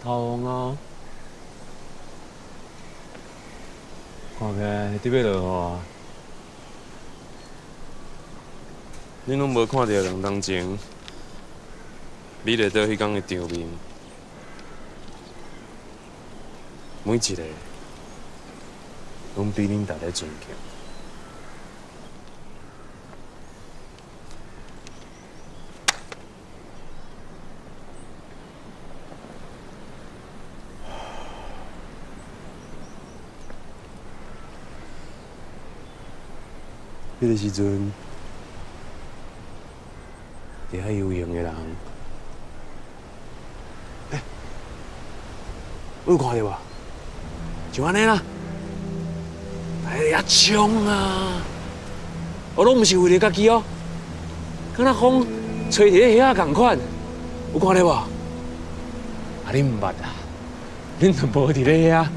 头啊，看起来得要落雨啊！恁拢无看到2当前，美丽岛迄天的场面，每一个拢比恁大家尊敬。迄个时阵，伫遐游泳的人，我有看到无？就安尼啦，哎呀，冲啊！我拢毋是为了家己哦，敢若风吹伫咧遐共款，有看到无？啊，恁毋捌啊？恁都无伫咧遐，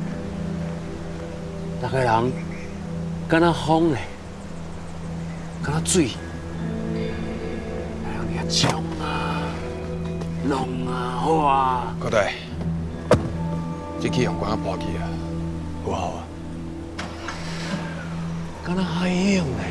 逐个人敢若风咧。敢若水，哎呀，冲啊，弄啊，好啊！高队，这起用光破去啊，有效啊！敢若海洋嘞！